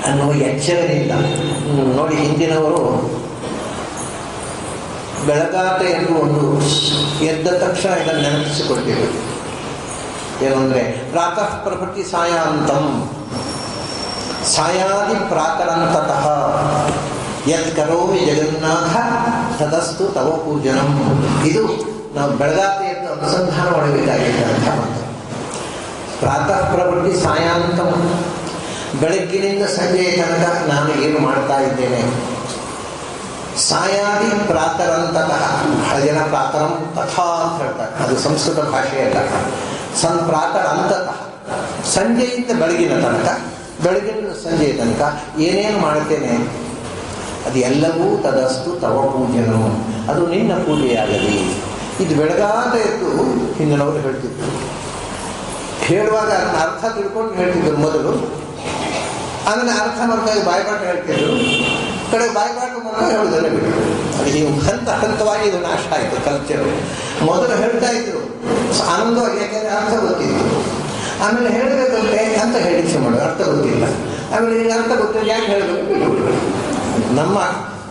ಅನ್ನುವ ಎಚ್ಚರದಿಂದ ನೋಡಿ. ಹಿಂದಿನವರು ಬೆಳಗಾಟೆ ಎಂದು ಒಂದು ಎದ್ದ ತಕ್ಷಣ ಇದನ್ನು ನೆನಪಿಸಿಕೊಟ್ಟಿದ್ರು. ಏನಂದರೆ ಪ್ರಾತಃ ಪ್ರಭೃತಿ ಸಾಯಾಂತಂ ಸಾಯಾದಿ ಪ್ರಾತರಂತತಃ ಯತ್ ಕರೋಮಿ ಜಗನ್ನಾಥ ತದಸ್ತು ತವ ಪೂಜನಂ. ಇದು ನಾವು ಬೆಳಗಾತೆಯನ್ನು ಅನುಸಂಧಾನ ಮಾಡಬೇಕಾಗಿದ್ದಂಥ ಮಾತು. ಪ್ರಾತಃ ಪ್ರವೃತ್ತಿ ಸಾಯಾಂತಂ, ಬೆಳಗ್ಗಿನಿಂದ ಸಂಜೆಯ ತನಕ ನಾನು ಏನು ಮಾಡ್ತಾ ಇದ್ದೇನೆ. ಸಾಯಾದಿ ಪ್ರಾತರಂತತಃ, ಹಳಜನ ಪ್ರಾತರಂ ತಥಾ ಅಂತ ಹೇಳ್ತಾರೆ, ಅದು ಸಂಸ್ಕೃತ ಭಾಷೆಯಲ್ಲ. ಪ್ರಾತರಂತತಃ, ಸಂಜೆಯಿಂದ ಬೆಳಗಿನ ತನಕ, ಬೆಳಗಿನ ಸಂಜೆಯ ತನಕ ಏನೇನು ಮಾಡ್ತೇನೆ ಅದು ಎಲ್ಲವೂ ತದಸ್ತು ತವ ಪೂಜನೋ, ಅದು ನಿನ್ನ ಪೂಜೆಯಾಗಲಿ. ಇದು ಬೆಳಗಾದ ಎದ್ದು ಹಿಂದಿನವರು ಹೇಳ್ತಿದ್ರು. ಹೇಳುವಾಗ ಅದನ್ನ ಅರ್ಥ ತಿಳ್ಕೊಂಡು ಹೇಳ್ತಿದ್ರು ಮೊದಲು, ಆಮೇಲೆ ಅರ್ಥ ಮಾಡ್ತಾಗ ಬಾಯ್ಪಾಠ ಹೇಳ್ತಿದ್ರು, ಕಡೆ ಬಾಯ್ಪಾಠ ಮಾಡ್ತಾ ಹೇಳೋದೆಲ್ಲ ಬಿಟ್ಟು ಅದು ಹೀಗೆ ಹಂತ ಹಂತವಾಗಿ ಇದು ನಾಶ ಆಯಿತು ಕಲ್ಚರ್. ಮೊದಲು ಹೇಳ್ತಾ ಇದ್ರು ಆನಂದವಾಗಿ, ಯಾಕೆಂದರೆ ಅರ್ಥ ಗೊತ್ತಿತ್ತು. ಆಮೇಲೆ ಹೇಳಬೇಕಂತೆ ಅಂತ ಹೇಳಿಕೆ ಮಾಡೋದು, ಅರ್ಥ ಗೊತ್ತಿಲ್ಲ. ಆಮೇಲೆ ಈಗ ಅರ್ಥ ಗೊತ್ತಿಲ್ಲ, ಯಾಕೆ ಹೇಳಬೇಕು.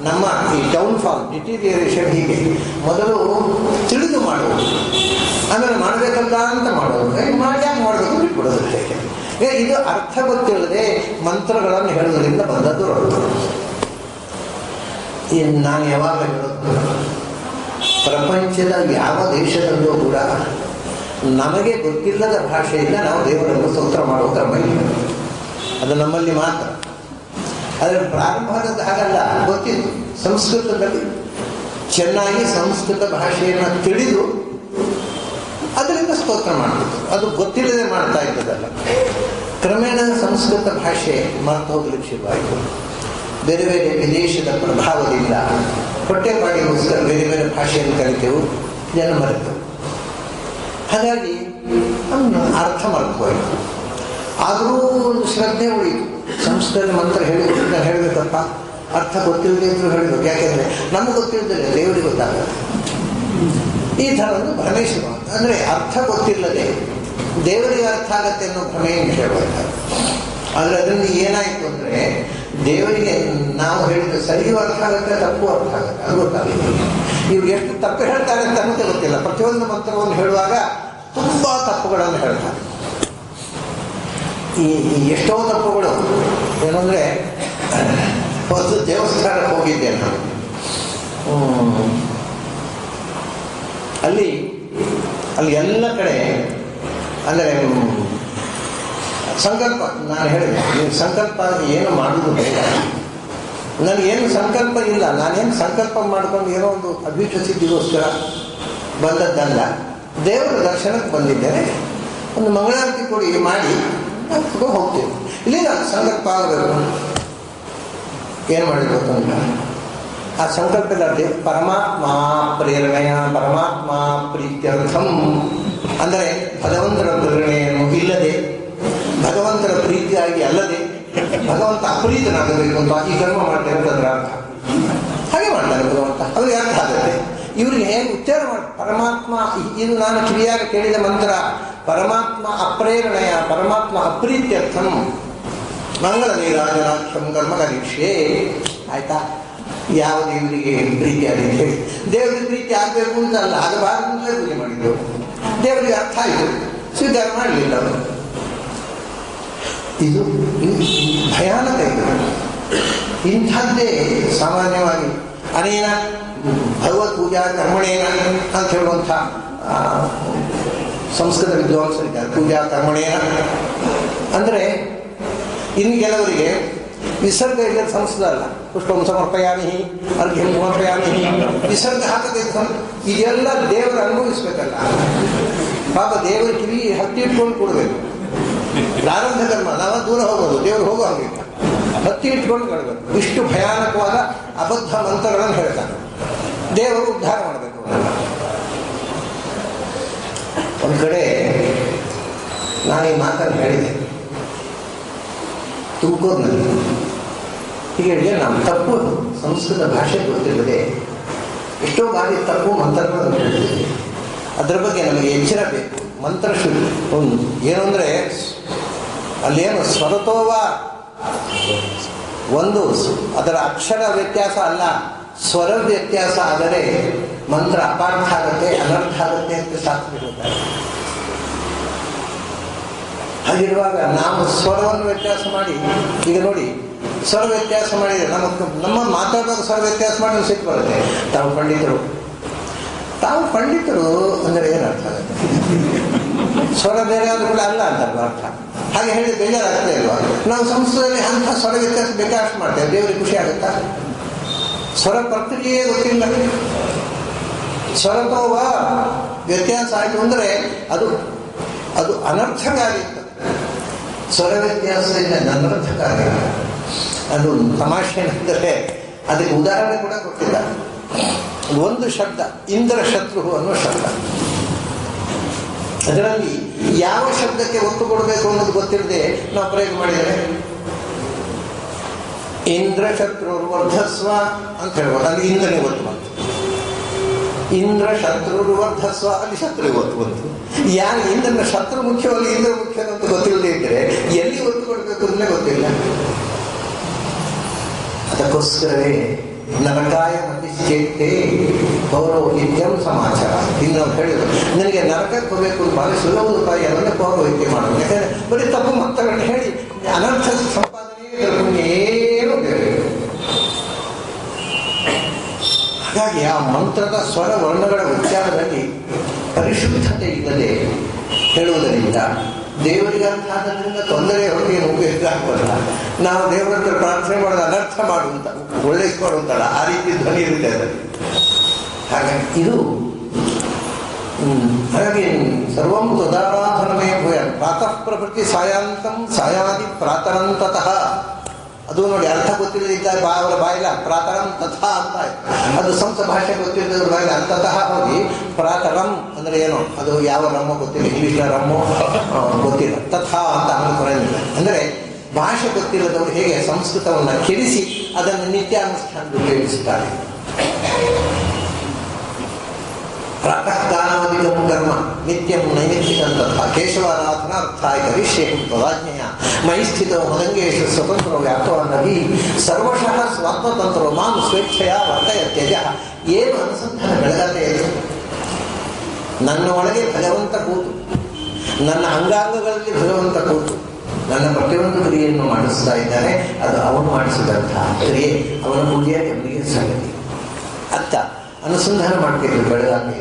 ನಮ್ಮ ಈ ಡೌನ್ ಫಾಲ್, ಡಿಟೀರಿಯರೇಷನ್ ಹೀಗೆ. ಮೊದಲು ತಿಳಿದು ಮಾಡುವುದು, ಆಮೇಲೆ ಮಾಡಬೇಕಲ್ಲ ಅಂತ ಮಾಡೋದು, ಮಾಡಿ ಯಾಕೆ ಮಾಡಬೇಕು ಬಿಟ್ಬಿಡೋದು. ಇದು ಅರ್ಥ ಗೊತ್ತಿಲ್ಲದೆ ಮಂತ್ರಗಳನ್ನು ಹೇಳೋದ್ರಿಂದ ಬಂದದ್ದು ರೊಟ್ಟು. ನಾನು ಯಾವಾಗ ಹೇಳೋದು, ಪ್ರಪಂಚದ ಯಾವ ದೇಶದಲ್ಲೂ ಕೂಡ ನಮಗೆ ಗೊತ್ತಿಲ್ಲದ ಭಾಷೆಯಿಂದ ನಾವು ದೇವರನ್ನು ಸ್ತೋತ್ರ ಮಾಡುವ ಕ್ರಮ ಇಲ್ಲ. ಅದು ನಮ್ಮಲ್ಲಿ ಮಾತ್ರ. ಅದರ ಪ್ರಾರಂಭದ ಹಾಗಲ್ಲ, ಗೊತ್ತಿತ್ತು. ಸಂಸ್ಕೃತದಲ್ಲಿ ಚೆನ್ನಾಗಿ ಸಂಸ್ಕೃತ ಭಾಷೆಯನ್ನು ತಿಳಿದು ಅದರಿಂದ ಸ್ತೋತ್ರ ಮಾಡಬೇಕು. ಅದು ಗೊತ್ತಿಲ್ಲದೆ ಮಾಡ್ತಾ ಇದ್ದದಲ್ಲ. ಕ್ರಮೇಣ ಸಂಸ್ಕೃತ ಭಾಷೆ ಮರೆತು ಹೋಗ್ಲಿಕ್ಕೆ ಶುರುವಾಯಿತು. ಬೇರೆ ಬೇರೆ ವಿದೇಶದ ಪ್ರಭಾವದಿಂದ ಹೊಟ್ಟೆಪಾಡಿಗೋಸ್ಕರ ಬೇರೆ ಬೇರೆ ಭಾಷೆಯನ್ನು ಕಲಿತೆವು, ಜನ ಮರೆತು. ಹಾಗಾಗಿ ಅರ್ಥ ಮರೆತು ಹೋಯಿತು. ಆದರೂ ಒಂದು ಶ್ರದ್ಧೆ ಉಳಿಯಿತು. ಸಂಸ್ಕೃತ ಮಂತ್ರ ಹೇಳಬೇಕಪ್ಪ, ಅರ್ಥ ಗೊತ್ತಿಲ್ಲದೆ ಇದ್ರು ಹೇಳಬೇಕು. ಯಾಕೆಂದರೆ ನಮಗೆ ಗೊತ್ತಿಲ್ಲದೆ ದೇವರಿಗೆ ಗೊತ್ತಾಗುತ್ತೆ. ಈ ಥರ ಒಂದು ಭ್ರಮೆ ಶುರು. ಅಂದರೆ ಅರ್ಥ ಗೊತ್ತಿಲ್ಲದೆ ದೇವರಿಗೆ ಅರ್ಥ ಆಗತ್ತೆ ಅನ್ನೋ ಭ್ರಮೆಯನ್ನು ಹೇಳಬೇಕಾಗುತ್ತೆ. ಆದರೆ ಅದರಿಂದ ಏನಾಯಿತು ಅಂದರೆ, ದೇವರಿಗೆ ನಾವು ಹೇಳಿದ ಸರಿಯೂ ಅರ್ಥ ಆಗುತ್ತೆ, ತಪ್ಪು ಅರ್ಥ ಆಗುತ್ತೆ, ಅದು ಗೊತ್ತಾಗುತ್ತೆ. ಇವ್ರು ಎಷ್ಟು ತಪ್ಪು ಹೇಳ್ತಾರೆ ಅಂತ ಅನ್ನೋದೇ ಗೊತ್ತಿಲ್ಲ. ಪ್ರತಿಯೊಂದು ಮಂತ್ರವನ್ನು ಹೇಳುವಾಗ ತುಂಬ ತಪ್ಪುಗಳನ್ನು ಹೇಳ್ತಾರೆ. ಈ ಎಷ್ಟೋ ತಪ್ಪುಗಳು ಏನಂದರೆ, ಒಂದು ದೇವಸ್ಥಾನಕ್ಕೆ ಹೋಗಿದ್ದೆ ನಾನು. ಅಲ್ಲಿ ಎಲ್ಲ ಕಡೆ ಅಂದರೆ ಸಂಕಲ್ಪ, ನಾನು ಹೇಳಿದೆ ನೀವು ಸಂಕಲ್ಪ ಏನು ಮಾಡೋದು ಬೇಡ, ನನಗೇನು ಸಂಕಲ್ಪ ಇಲ್ಲ, ನಾನೇನು ಸಂಕಲ್ಪ ಮಾಡ್ಕೊಂಡು ಏನೋ ಒಂದು ಅದ್ವಿತ ಸಿದ್ಧಿಗೋಸ್ಕರ ಬಂದದ್ದಲ್ಲ. ದೇವರ ದರ್ಶನಕ್ಕೆ ಬಂದಿದ್ದೇನೆ, ಒಂದು ಮಂಗಳಾರತಿ ಕೊಡಿ ಮಾಡಿ ಹೋಗ್ತೀವಿ. ಇಲ್ಲಿಲ್ಲ ಸಂಕಲ್ಪ ಆಗಬೇಕು. ಏನು ಮಾಡಬೇಕು ಅಂತ ಆ ಸಂಕಲ್ಪದ ಪರಮಾತ್ಮ ಪ್ರೇರಣೆಯ ಪರಮಾತ್ಮ ಪ್ರೀತ್ಯರ್ಥಂ, ಅಂದರೆ ಭಗವಂತನ ಪ್ರೇರಣೆಯನ್ನು ಇಲ್ಲದೆ, ಭಗವಂತನ ಪ್ರೀತಿಯಾಗಿ ಅಲ್ಲದೆ ಭಗವಂತ ಅಪ್ರೀತನಾಗಬೇಕು ಅಂತ ಈ ಕರ್ಮ ಮಾಡ್ತೇವೆ ಅಂತಂದ್ರೆ ಅರ್ಥ. ಹಾಗೆ ಮಾಡ್ತಾರೆ ಭಗವಂತ, ಅವ್ರಿಗೆ ಅರ್ಥ ಆಗುತ್ತೆ. ಇವ್ರಿಗೆ ಹೇಗೆ ಉಚ್ಚಾರ ಮಾಡಿ ಪರಮಾತ್ಮ, ಇದು ನಾನು ಕಿವಿಯಾಗ ಕೇಳಿದ ಮಂತ್ರ, ಪರಮಾತ್ಮ ಅಪ್ರೇರಣೆಯ ಪರಮಾತ್ಮ ಅಪ್ರೀತ್ಯರ್ಥಂ ಮಂಗಳ ನೀರಾಜನಾಕ್ಷಂ ಕರ್ಮ ಕರೀಕ್ಷೆ. ಆಯ್ತಾ? ಯಾವ ದೇವರಿಗೆ ಪ್ರೀತಿ ಆಗಿದೆ ಹೇಳಿ, ದೇವರಿಗೆ ಪ್ರೀತಿ ಆಗಬೇಕು ಅಂತ ಅಲ್ಲ, ಆಗಬಾರದು ಅಂತಲೇ ಪೂಜೆ ಮಾಡಿದ್ರು. ದೇವರಿಗೆ ಅರ್ಥ ಆಯಿತು, ಸ್ವೀಕಾರ ಮಾಡಲಿಲ್ಲ ಅವರು. ಇದು ಭಯಾನಕ. ಇದು ಇಂಥದ್ದೇ ಸಾಮಾನ್ಯವಾಗಿ ಅನೇನ ಭಗವತ್ ಪೂಜಾ ಕರ್ಮಣೇನ ಅಂತ ಹೇಳುವಂಥ ಸಂಸ್ಕೃತ ವಿದ್ವಾಂಸರಿದ್ದಾರೆ. ಪೂಜಾ ಕರ್ಮಣೇನ ಅಂದರೆ ಇನ್ನು ಕೆಲವರಿಗೆ ವಿಸರ್ಗ ಇಲ್ಲದ ಸಂಸ್ಕೃತ ಅಲ್ಲ. ಪುಷ್ಪಂ ಸಮರ್ಪಯಾಮಿ, ಅರ್ಘ್ಯಂ ಸಮರ್ಪಯಾಮಿ, ವಿಸರ್ಗ ಹಾಕದೆ ಇದೆಲ್ಲ ದೇವರು ಅನುಭವಿಸ್ಬೇಕಲ್ಲ. ಪಾಪ ದೇವರ ಕಿವಿ ಹತ್ತಿ ಇಟ್ಕೊಂಡು ಕೊಡಬೇಕು. ಪ್ರಾರಂಭ ಕರ್ಮ, ನಾವು ದೂರ ಹೋಗೋದು, ದೇವರು ಹೋಗೋ ಹಾಗಿಲ್ಲ, ಹತ್ತಿ ಇಟ್ಕೊಂಡು ಕೊಡಬೇಕು. ಇಷ್ಟು ಭಯಾನಕವಾದ ಅಬದ್ಧ ಮಂತ್ರಗಳನ್ನು ಹೇಳ್ತಾನೆ. ದೇವರು ಉದ್ಧಾರ ಮಾಡಬೇಕು. ಒಂದು ಕಡೆ ನಾನು ಈ ಮಾತನ್ನು ಹೇಳಿದೆ ತುಮಕೂರಿನಲ್ಲಿ. ಹೀಗೆ ಹೇಳಿದೆ, ನಾವು ತಪ್ಪು ಸಂಸ್ಕೃತ ಭಾಷೆ ಗೊತ್ತಿಲ್ಲದೆ ಎಷ್ಟೋ ಬಾರಿ ತಪ್ಪು ಮಂತ್ರಗಳನ್ನು ಹೇಳ್ತಿದ್ದೆ. ಅದರ ಬಗ್ಗೆ ನಮಗೆ ಎಚ್ಚರ ಬೇಕು. ಮಂತ್ರ ಏನು ಅಂದರೆ ಅಲ್ಲೇನು ಸ್ವರತೋವ ಒಂದು ಅದರ ಅಕ್ಷರ ವ್ಯತ್ಯಾಸ ಅಲ್ಲ, ಸ್ವರ ವ್ಯತ್ಯಾಸ ಆದರೆ ಮಂತ್ರ ಅಪಾರ್ಥ ಆಗುತ್ತೆ, ಅನರ್ಥ ಆಗುತ್ತೆ ಅಂತ ಶಾಸ್ತ್ರ ಹೇಳ್ತಾರೆ. ಹಾಗಿರುವಾಗ ನಾವು ಸ್ವರವನ್ನು ವ್ಯತ್ಯಾಸ ಮಾಡಿ, ಈಗ ನೋಡಿ ಸ್ವರ ವ್ಯತ್ಯಾಸ ಮಾಡಿದರೆ ನಮ್ಮ ಮಾತಾಡುವಾಗ ಸ್ವರ ವ್ಯತ್ಯಾಸ ಮಾಡಿ ಸಿಟ್ಟು ಬರುತ್ತೆ. ತಾವು ಪಂಡಿತರು ಅಂದರೆ ಏನು ಅರ್ಥ ಆಗುತ್ತೆ? ಸ್ವರ ಬೇರೆ ಆದ್ರೂ ಕೂಡ ಅಲ್ಲ ಅಂತಲ್ವ ಅರ್ಥ. ಹಾಗೆ ಹೇಳಿ ಬೇಜಾರಾಗ್ತಾ ಇಲ್ವಾ? ನಾವು ಸಂಸ್ಕೃತದಲ್ಲಿ ಅಂಥ ಸ್ವರ ವ್ಯತ್ಯಾಸ ಬೇಕಾಷ್ಟು ಮಾಡ್ತೇವೆ, ದೇವರಿಗೆ ಖುಷಿ ಆಗುತ್ತಾ? ಸ್ವರ ಪ್ರಕ್ರಿಯೆ ಗೊತ್ತಿಲ್ಲ. ಸ್ವರತೋವ ವ್ಯತ್ಯಾಸ ಆಯಿತು ಅಂದರೆ ಅದು ಅನರ್ಥಕಾರಿ. ಸ್ವರ ವ್ಯತ್ಯಾಸದಿಂದ ಅನರ್ಥಕಾರಿ. ಅದು ತಮಾಷೆ ಏನಂದರೆ ಅದಕ್ಕೆ ಉದಾಹರಣೆ ಕೂಡ ಕೊಟ್ಟಿಲ್ಲ. ಒಂದು ಶಬ್ದ ಇಂದ್ರ ಶತ್ರು ಅನ್ನೋ ಶಬ್ದ, ಅದರಲ್ಲಿ ಯಾವ ಶಬ್ದಕ್ಕೆ ಒತ್ತು ಕೊಡಬೇಕು ಅನ್ನೋದು ಗೊತ್ತಿಲ್ಲದೆ ನಾವು ಪ್ರಯೋಗ ಮಾಡಿದರೆ ಇಂದ್ರ ಶತ್ರು ವರ್ಧಸ್ವ ಅಂತ ಹೇಳ್ಬೋದು. ಅಲ್ಲಿ ಇಂದ್ರನೇ ಒತ್ತು ಬಂತು. ಇಂದ್ರ ಶತ್ರು ವರ್ಧಸ್ವ, ಅಲ್ಲಿ ಶತ್ರು ಒತ್ತು ಬಂತು. ಯಾರು ಇಂದ್ರನ ಶತ್ರು ಮುಖ್ಯವಲ್ಲ ಇಂದ್ರ ಮುಖ್ಯ ಅಂತ ಗೊತ್ತಿಲ್ಲದೆ ಇದ್ದರೆ ಎಲ್ಲಿ ಒತ್ತು ಕೊಡಬೇಕು ಅಂದ್ರೆ ಗೊತ್ತಿಲ್ಲ. ಅದಕ್ಕೋಸ್ಕರವೇ ನರಕಾಯ ಮತಿಶ್ಚೇತೆ ಪೌರೋಹಿತ್ಯಂ ಸಮಾಚಾರ. ಇನ್ನು ನಾವು ಹೇಳಿದ್ರು ನನಗೆ ನರಕಕ್ಕೆ ಹೋಗಬೇಕು ಭಾಳ ಸುಲಭದ ಉಪಾಯ ಅದನ್ನೇ ಪೌರೋಹಿತ್ಯ ಮಾಡೋದು. ಯಾಕಂದರೆ ಬರೀ ತಪ್ಪು ಮತಗಳನ್ನ ಹೇಳಿ ಅನರ್ಥ ಸಂಪಾದನೆ ಏನು ಬೇರೆ. ಹಾಗಾಗಿ ಆ ಮಂತ್ರದ ಸ್ವರ ವರ್ಣಗಳ ವಿಚಾರದಲ್ಲಿ ಪರಿಶುದ್ಧತೆ ಇಲ್ಲದೆ ಹೇಳುವುದರಿಂದ ದೇವರಿಗೆ ಅರ್ಥ ಆಗೋದ್ರಿಂದ ತೊಂದರೆ ಹೊರಗೆ ಉಪಯೋಗ ಆಗೋಲ್ಲ. ನಾವು ದೇವರ ಹತ್ರ ಪ್ರಾರ್ಥನೆ ಮಾಡೋದು ಅನರ್ಥ ಮಾಡುವಂತ ಒಳ್ಳೆಸ್ಕೊಡುವಂತಲ್ಲ, ಆ ರೀತಿ ಧ್ವನಿ ಇರುತ್ತೆ ಅದರಲ್ಲಿ. ಹಾಗಾಗಿ ಹಾಗಾಗಿ ಸರ್ವಂ ತ್ವದಾರಾಧನಮೇ ಭೂಯ ಪ್ರಾತಃ ಪ್ರಭೃತಿ ಸಾಯಾಂತಂ ಸಾಯಾದಿ ಪ್ರಾತರಂತತಃ. ಅದು ನೋಡಿ ಅರ್ಥ ಗೊತ್ತಿಲ್ಲದಿದ್ದಾಗ ಅವರ ಬಾಯಿಲ ಪ್ರಾತರಂ ತಥಾ ಅಂತ ಅದು ಸಂಸ್ಕೃತ ಭಾಷೆ ಗೊತ್ತಿಲ್ಲದವ್ರ ಬಾಯಿಲ ಅಂತತಃ ಹೋಗಿ ಪ್ರಾತರಂ ಅಂದರೆ ಏನು, ಅದು ಯಾವ ರಮ್ಮೋ ಗೊತ್ತಿಲ್ಲ, ಇಂಗ್ಲೀಷ್ನ ರಮ್ಮೋ ಗೊತ್ತಿಲ್ಲ, ತಥಾ ಅಂತ ಆಮೇಲೆ ಬರೋದಿಲ್ಲ. ಅಂದರೆ ಭಾಷೆ ಗೊತ್ತಿಲ್ಲದವರು ಹೇಗೆ ಸಂಸ್ಕೃತವನ್ನು ಕೆಡಿಸಿ ಅದನ್ನು ನಿತ್ಯಾನುಷ್ಠಾನದಲ್ಲಿ ಉಪಯೋಗಿಸುತ್ತಾರೆ. ಪ್ರಾತಃ ಕಾಲಾವಧಿಕಂ ಕರ್ಮ ನಿತ್ಯಂ ನೈಮಿತ್ತಿಕಂ ತಥಾ ಕೇಶವಾರಾಧನಾರ್ಥಾಯ ಕರಿಷ್ಯೇಹಂ ತದಾಜ್ಞೆಯ ಮಯಿ ಸ್ಥಿತೋ ಮದಂಗೇಶು ಸ್ವತಂತ್ರೋ ವ್ಯಾಪ್ತವನ್ನದಿ ಸರ್ವಶಃ ಸ್ವಾತ್ಮತಂತ್ರೋ ಮಾಂ ಸ್ವೇಚ್ಛೆಯ ವರ್ತಯ ತ್ಯಜ. ಏನು ಅನುಸಂಧಾನ ಬೆಳಗಾತೆ ಇದೆ? ನನ್ನ ಒಳಗೆ ಭಗವಂತ ಕೂತು, ನನ್ನ ಅಂಗಾಂಗಗಳಲ್ಲಿ ಭಗವಂತ ಕೂತು ನನ್ನ ಪ್ರತಿಯೊಂದು ಕ್ರಿಯೆಯನ್ನು ಮಾಡಿಸ್ತಾ ಇದ್ದಾನೆ. ಅದು ಅವನು ಮಾಡಿಸಿದಂತಹ ಕ್ರಿಯೆ, ಅವನ ಪೂಜೆ ಅವನಿಗೆ ಸಂಗತಿ ಅರ್ಥ ಅನುಸಂಧಾನ ಮಾಡ್ತಿದ್ರು ಬೆಳಗಾವಿ.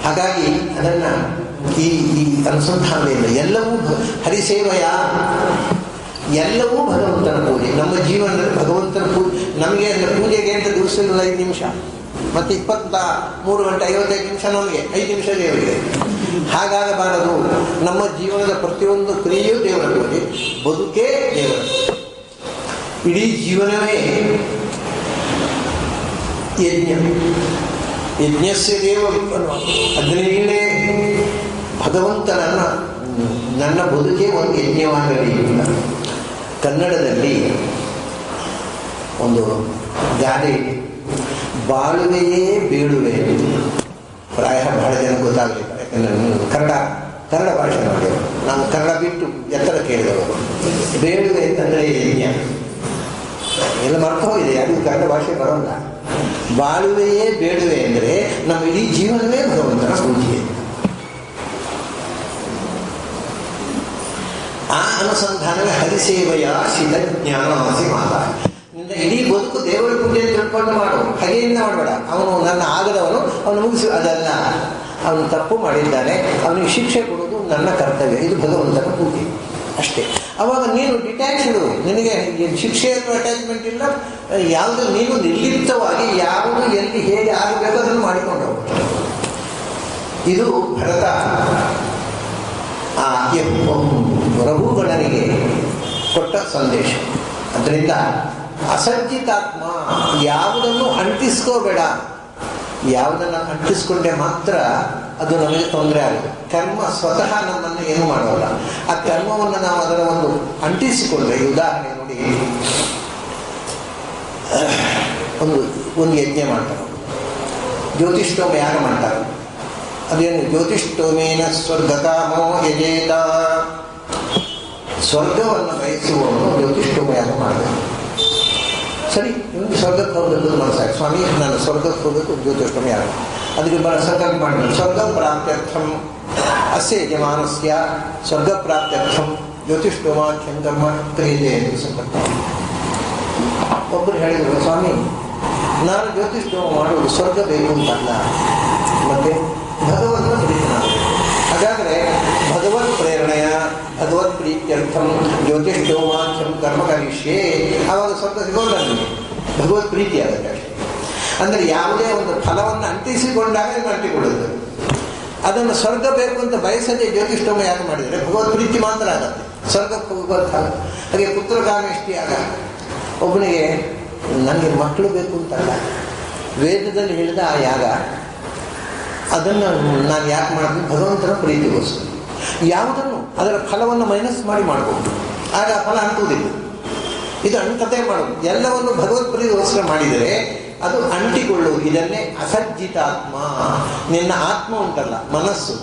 ಹಾಗಾಗಿ ಅದನ್ನು ಈ ಅನುಸಂಧಾನದಿಂದ ಎಲ್ಲವೂ ಹರಿಸೇವೆಯ, ಎಲ್ಲವೂ ಭಗವಂತನ ಪೂಜೆ. ನಮ್ಮ ಜೀವನದಲ್ಲಿ ಭಗವಂತನ ಪೂಜೆ ನಮಗೆ ಪೂಜೆಗೆ ಅಂತ ದಿವಸದಲ್ಲಿ 5 ನಿಮಿಷ, ಮತ್ತು 23 ಗಂಟೆ 55 ನಿಮಿಷ ನಮಗೆ, 5 ನಿಮಿಷ ದೇವರಿಗೆ. ಹಾಗಾಗಬಾರದು. ನಮ್ಮ ಜೀವನದ ಪ್ರತಿಯೊಂದು ಕ್ರಿಯೆಯೂ ದೇವರ ಪೂಜೆ, ಬದುಕೇ ದೇವರ ಪೂಜೆ. ಇಡೀ ಜೀವನವೇ ಯಜ್ಞ. ಯಜ್ಞಸ್ಯ ದೇವ ಅಗ್ನಿಯೇ ಭಗವಂತನನ್ನು ನನ್ನ ಬದುಕೆ ಒಂದು ಯಜ್ಞವಾಗಲಿ. ಕನ್ನಡದಲ್ಲಿ ಒಂದು ಗಾದೆ, ಬಾಳುವೆಯೇ ಬೇಡುವೆ. ಪ್ರಾಯ ಬಹಳ ಜನ ಗೊತ್ತಾಗಲಿಲ್ಲ, ಯಾಕಂದರೆ ಕನ್ನಡ ಭಾಷೆ ನೋಡಿದವರು, ನಾವು ಕನ್ನಡ ಬಿಟ್ಟು ಎತ್ತರ ಕೇಳಿದವರು. ಬೇಡುವೆ ಅಂತಂದರೆ ಯಜ್ಞ ಎಲ್ಲ ಮರ್ತು ಹೋಗಿದೆ, ಯಾರಿಗೂ ಕನ್ನಡ ಭಾಷೆ ಬರೋಲ್ಲ. ಬಾಳುವೆಯೇ ಬೇಡುವೆ ಅಂದರೆ ನಮ್ಮ ಇಡೀ ಜೀವನವೇ ಭಗವಂತನ ಪೂಜೆ. ಆ ಅನುಸಂಧಾನವೇ ಹರಿಸೇವೆಯ ಶಿಲಜ್ಞಾನವಾಸಿ ಮಾತಾ. ನಿಂದ ಇಡೀ ಬದುಕು ದೇವರ ಪೂಜೆ ತಿಳ್ಕೊಂಡು ಮಾಡು, ಹಾಗೆಯಿಂದ ಮಾಡಬೇಡ. ಅವನು ನನ್ನ ಆಗದವನು, ಅವನು ಮುಗಿಸಿ ಅದಲ್ಲ, ಅವನು ತಪ್ಪು ಮಾಡಿದ್ದಾನೆ, ಅವನಿಗೆ ಶಿಕ್ಷೆ ಕೊಡೋದು ನನ್ನ ಕರ್ತವ್ಯ. ಇದು ಭಗವಂತನ ಪೂಜೆ ಅಷ್ಟೇ. ಅವಾಗ ನೀನು ಡಿಟ್ಯಾಚ್ಡ್, ನಿನಗೆ ಶಿಕ್ಷೆಯನ್ನು ಅಟ್ಯಾಚ್ಮೆಂಟ್ ಇಲ್ಲ, ಯಾವುದು ನೀನು ನಿರ್ಲಿಪ್ತವಾಗಿ ಯಾವುದು ಎಲ್ಲಿ ಹೇಗೆ ಆಗಬೇಕು ಅದನ್ನು ಮಾಡಿಕೊಂಡು ಹೋಗ್ತಾರೆ. ಇದು ಭರತ ಆ ರಘುಗಣನಿಗೆ ಕೊಟ್ಟ ಸಂದೇಶ. ಅದರಿಂದ ಅಸಜ್ಜಿತಾತ್ಮ, ಯಾವುದನ್ನು ಅಂಟಿಸ್ಕೋಬೇಡ. ಯಾವುದನ್ನು ಅಂಟಿಸ್ಕೊಂಡೆ ಮಾತ್ರ ಅದು ನಮಗೆ ತೊಂದರೆ ಆಗುತ್ತೆ. ಕರ್ಮ ಸ್ವತಃ ನಮ್ಮನ್ನು ಏನು ಮಾಡೋಲ್ಲ. ಆ ಕರ್ಮವನ್ನು ನಾವು ಅದರ ಒಂದು ಅಂಟಿಸಿಕೊಂಡ್ರೆ, ಉದಾಹರಣೆ ನೋಡಿ, ಒಂದು ಯಜ್ಞ ಮಾಡ್ತಾರೆ, ಜ್ಯೋತಿಷ್ಠೋಮ ಯಾಗ ಮಾಡ್ತಾರೆ. ಅದೇನು ಜ್ಯೋತಿಷ್ಠೋಮೇನ ಸ್ವರ್ಗಕಾಮೋ ಯಜೇತ, ಸ್ವರ್ಗವನ್ನು ಬಯಸುವವನು ಜ್ಯೋತಿಷ್ಠೋಮ ಯಾಗ ಮಾಡಬೇಕು. ಸರಿ ಇವನು ಸ್ವರ್ಗಕ್ಕೆ ಹೋಗಬೇಕು ಮನಸ್ಸಾಗಿ, ಸ್ವಾಮಿ ನಾನು ಸ್ವರ್ಗಕ್ಕೆ ಹೋಗಬೇಕು, ಜ್ಯೋತಿಷ್ಠಮಿ ಯಾರು ಅದಕ್ಕೆ ಸಂಕಲ್ಪ ಮಾಡಿದ್ರು. ಸ್ವರ್ಗ ಪ್ರಾಪ್ತ್ಯರ್ಥಂ ಅಸ್ಯ ಯಜಮಾನಸ್ಯ ಸ್ವರ್ಗ ಪ್ರಾಪ್ತ್ಯರ್ಥಂ ಜ್ಯೋತಿಷ್ಠೋಮಾಖ್ಯಂ ಕರ್ಮ ಕ್ರಿಯತೆ ಎಂದು ಸಂಕಲ್ಪ. ಒಬ್ಬರು ಹೇಳಿದರು, ಸ್ವಾಮಿ ನಾನು ಜ್ಯೋತಿಷ್ಠೋಮ ಮಾಡುವುದು ಸ್ವರ್ಗ ಬೇಕು ಅಂತಲ್ಲ, ಮತ್ತೆ ಭಗವಂತ ಪ್ರೀತನಾಗಬೇಕು. ಹಾಗಾದರೆ ಭಗವತ್ ಪ್ರೇರಣೆಯ ಭಗವತ್ ಪ್ರೀತ್ಯರ್ಥಂ ಜ್ಯೋತಿಷ್ಠೋಮಾಖ್ಯಂ ಕರ್ಮ ಕರಿಷ್ಯೆ, ಆವಾಗ ಸ್ವರ್ಗ ಸಿಗೋಲ್ಲ ನನಗೆ, ಭಗವತ್ ಪ್ರೀತಿ ಆಗುತ್ತೆ ಅಷ್ಟೇ. ಅಂದರೆ ಯಾವುದೇ ಒಂದು ಫಲವನ್ನು ಅಂಟಿಸಿಕೊಂಡಾಗ ಅಂಟಿಕೊಳ್ಳುತ್ತದೆ. ಅದನ್ನು ಸ್ವರ್ಗ ಬೇಕು ಅಂತ ಬಯಸದೆ ಜ್ಯೋತಿಷ್ಠೋಮ ಯಾರು ಮಾಡಿದರೆ ಭಗವತ್ ಪ್ರೀತಿ ಮಾತ್ರ ಆಗುತ್ತೆ, ಸ್ವರ್ಗಕ್ಕೆ ಹೋಗುವಂತಹ. ಹಾಗೆ ಪುತ್ರಕಾಮೇಷ್ಟಿ ಆಗ ಒಬ್ಬನಿಗೆ ನನಗೆ ಮಕ್ಕಳು ಬೇಕು ಅಂತಲ್ಲ, ವೇದದಲ್ಲಿ ಹೇಳಿದ ಆ ಯಾಗ ಅದನ್ನು ನಾನು ಯಾಕೆ ಮಾಡ್ತೀನಿ, ಭಗವಂತನ ಪ್ರೀತಿಗೋಸ್ಕರ. ಯಾವುದನ್ನು ಅದರ ಫಲವನ್ನು ಮೈನಸ್ ಮಾಡಿ ಮಾಡಬಹುದು, ಆಗ ಫಲ ಅಂಟುವುದಿಲ್ಲ. ಇದು ಅಂಟತೆ ಮಾಡೋದು, ಎಲ್ಲವನ್ನು ಭಗವತ್ ಪ್ರೀತಿಗೋಸ್ಕರ ಮಾಡಿದರೆ ಅದು ಅಂಟಿಕೊಳ್ಳುವುದು. ಇದನ್ನೇ ಅಸಜ್ಜಿತಾತ್ಮ, ನಿನ್ನ ಆತ್ಮ ಉಂಟಲ್ಲ ಮನಸ್ಸು,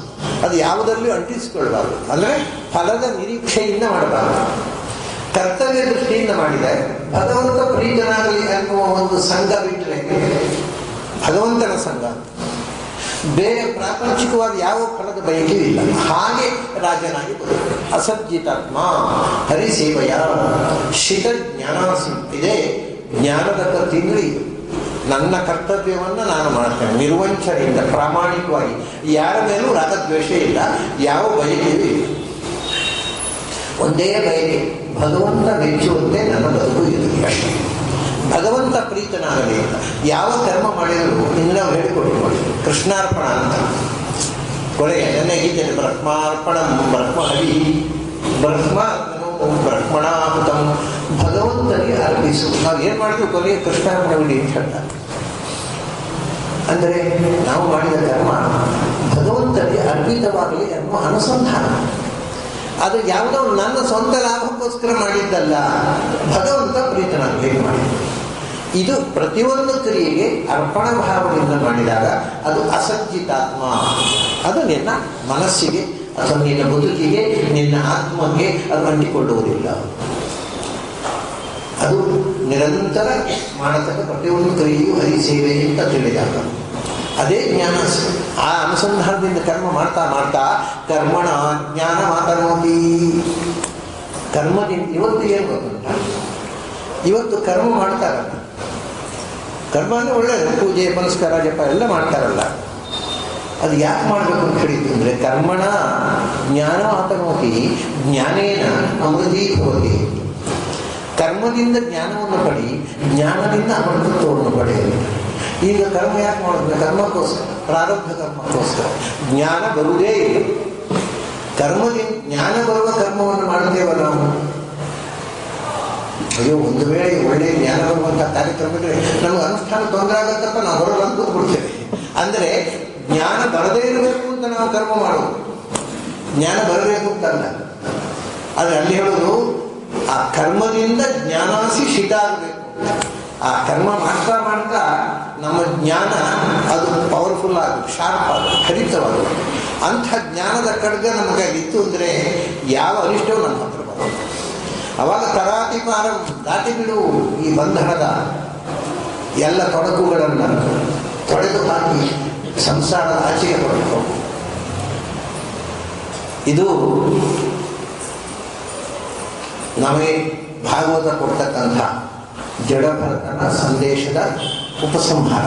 ಅದು ಯಾವುದಲ್ಲೂ ಅಂಟಿಸಿಕೊಳ್ಳಬಾರದು. ಅಂದರೆ ಫಲದ ನಿರೀಕ್ಷೆಯಿಂದ ಮಾಡಬಾರದು, ಕರ್ತವ್ಯ ದೃಷ್ಟಿಯಿಂದ ಮಾಡಿದರೆ ಭಗವಂತ ಪ್ರೀತನಾಗಲಿ ಅನ್ನುವ ಒಂದು ಸಂಘ ಬಿಟ್ಟರೆ ಭಗವಂತನ ಸಂಘ, ಬೇರೆ ಪ್ರಾಪಂಚಿಕವಾದ ಯಾವ ಫಲದ ಬಯಕೆಯೂ ಇಲ್ಲ. ಹಾಗೆ ರಾಜನಾಗಿ ಬರುತ್ತದೆ. ಅಸಜ್ಜಿತಾತ್ಮ ಹರಿಸೇವೆಯ ಶಿತ ಜ್ಞಾನಾಸಿ, ಇದೇ ಜ್ಞಾನದ ತಿಂಗಳು. ಇದು ನನ್ನ ಕರ್ತವ್ಯವನ್ನು ನಾನು ಮಾಡ್ತೇನೆ ನಿರ್ವಂಚನೆಯಿಂದ, ಪ್ರಾಮಾಣಿಕವಾಗಿ, ಯಾರ ಮೇಲೂ ರಾಗದ್ವೇಷ ಇಲ್ಲ, ಯಾವ ಬಯಕೆಯೂ ಇಲ್ಲ. ಒಂದೇ ಬಯಕೆ, ಭಗವಂತ ಮೆಚ್ಚುವಂತೆ ನನ್ನ ಬದುಕು ಇರಲಿ ಅಷ್ಟೇ, ಭಗವಂತ ಪ್ರೀತನಾಗಲಿ ಅಂತ. ಯಾವ ಕರ್ಮ ಮಾಡಿದರೂ ಇನ್ನು ನಾವು ಹೇಳಿಕೊಟ್ಟು ಮಾಡಿ ಕೃಷ್ಣಾರ್ಪಣ ಅಂತ ಕೊನೆಗೆ ನನ್ನ ಗೀತೆಯಲ್ಲಿ ಬ್ರಹ್ಮಾರ್ಪಣ ಬ್ರಹ್ಮ ಹರಿ ಬ್ರಹ್ಮಣಾಹುತಂ, ಭಗವಂತನಿಗೆ ಅರ್ಪಿಸು. ನಾವು ಏನು ಮಾಡಿದ್ವಿ ಕೊನೆಗೆ ಕೃಷ್ಣಾರ್ಪಣ ಬಿಡಿ ಅಂತ ಹೇಳ್ತಾರೆ. ಅಂದರೆ ನಾವು ಮಾಡಿದ ಕರ್ಮ ಭಗವಂತನಿಗೆ ಅರ್ಪಿತವಾಗಲಿ ಅನ್ನುವ ಅನುಸಂಧಾನ. ಅದು ಯಾವುದೋ ನನ್ನ ಸ್ವಂತ ಲಾಭಕ್ಕೋಸ್ಕರ ಮಾಡಿದ್ದಲ್ಲ, ಭಗವಂತ ಪ್ರೀತನಾಗಲಿ ಮಾಡಿ. ಇದು ಪ್ರತಿಯೊಂದು ಕ್ರಿಯೆಗೆ ಅರ್ಪಣ ಭಾವದಿಂದ ಮಾಡಿದಾಗ ಅದು ಅಸಜ್ಜಿತಾತ್ಮ. ಅದು ನಿನ್ನ ಮನಸ್ಸಿಗೆ ಅಥವಾ ನಿನ್ನ ಬದುಕಿಗೆ, ನಿನ್ನ ಆತ್ಮಕ್ಕೆ ಅದು ಅಂಟಿಕೊಳ್ಳುವುದಿಲ್ಲ. ಅದು ನಿರಂತರ ಮಾಡತಕ್ಕ ಪ್ರತಿಯೊಂದು ಕ್ರಿಯೆಯು ಹರಿಸೇವೆ ಅಂತ ತಿಳಿದಾಗ ಅದೇ ಜ್ಞಾನ. ಆ ಅನುಸಂಧಾನದಿಂದ ಕರ್ಮ ಮಾಡ್ತಾ ಮಾಡ್ತಾ ಕರ್ಮಣ ಜ್ಞಾನ ಮಾತನಾಡಿ. ಕರ್ಮದಿಂದ ಇವತ್ತು ಏನು ಗೊತ್ತುಂಟ, ಇವತ್ತು ಕರ್ಮ ಮಾಡ್ತಾರಲ್ಲ, ಕರ್ಮ ಅಂದರೆ ಒಳ್ಳೆಯದು, ಪೂಜೆ ಪುನಸ್ಕಾರ ಜಪ ಎಲ್ಲ ಮಾಡ್ತಾರಲ್ಲ, ಅದು ಯಾಕೆ ಮಾಡಬೇಕು ಅಂತ ಹೇಳಿದ್ದು ಅಂದರೆ ಕರ್ಮಣ ಜ್ಞಾನ ಮಾತನೋತಿ ಜ್ಞಾನೇನ ಅಮೃತೀ ಭವತಿ. ಕರ್ಮದಿಂದ ಜ್ಞಾನವನ್ನು ಪಡಿ, ಜ್ಞಾನದಿಂದ ಅಮೃತತ್ವವನ್ನು ಪಡೆಯಲಿ. ಈಗ ಕರ್ಮ ಯಾಕೆ ಮಾಡೋದು? ಕರ್ಮಕ್ಕೋಸ್ಕರ, ಪ್ರಾರಬ್ಧ ಕರ್ಮಕ್ಕೋಸ್ಕರ. ಜ್ಞಾನ ಬರುವುದೇ ಇಲ್ಲ. ಕರ್ಮದಿಂದ ಜ್ಞಾನ ಬರುವ ಕರ್ಮವನ್ನು ಮಾಡುತ್ತೇವ ನಾವು. ಅಯ್ಯೋ, ಒಂದು ವೇಳೆ ಒಳ್ಳೆಯ ಜ್ಞಾನ ಬರುವಂಥ ಕಾರ್ಯಕ್ರಮಕ್ಕೆ ನಮಗೆ ಅನುಷ್ಠಾನ ತೊಂದರೆ ಆಗತ್ತಪ್ಪ, ನಾವು ಹೊರಗೆ ಅಂತ ಕೂತ್ಬಿಡ್ತೇವೆ. ಅಂದರೆ ಜ್ಞಾನ ಬರದೇ ಇರಬೇಕು ಅಂತ ನಾವು ಕರ್ಮ ಮಾಡೋದು, ಜ್ಞಾನ ಬರಬೇಕು ಅಂತಲ್ಲ. ಆದರೆ ಅಲ್ಲಿ ಹೇಳೋದು ಆ ಕರ್ಮದಿಂದ ಜ್ಞಾನಾಸಿ ಶಿತ ಆಗಬೇಕು. ಆ ಕರ್ಮ ಮಾಡ್ತಾ ಮಾಡ್ತಾ ನಮ್ಮ ಜ್ಞಾನ ಅದು ಪವರ್ಫುಲ್ ಆಗುತ್ತೆ, ಶಾರ್ಪ್ ಆಗುತ್ತೆ, ಹರಿತವಾಗುತ್ತೆ. ಅಂಥ ಜ್ಞಾನದ ಖಡ್ಗ ನಮಗೆ ಇತ್ತು ಅಂದರೆ ಯಾವ ಅನಿಷ್ಟವೂ ನಮ್ಮ ಹತ್ರ ಬರೋದು. ಅವಾಗ ತರಾತಿಪಾರ ದಾಟಿ ಬಿಡು ಈ ಬಂಧನದ ಎಲ್ಲ ತೊಡಕುಗಳನ್ನು ತೊಡೆದು ಹಾಕಿ ಸಂಸಾರದ ಆಚೆಗೆ ಹೊರಟು. ಇದು ನಮಗೆ ಭಾಗವತ ಕೊಡ್ತಕ್ಕಂಥ ಜಡಭರತನ ಸಂದೇಶದ ಉಪಸಂಹಾರ.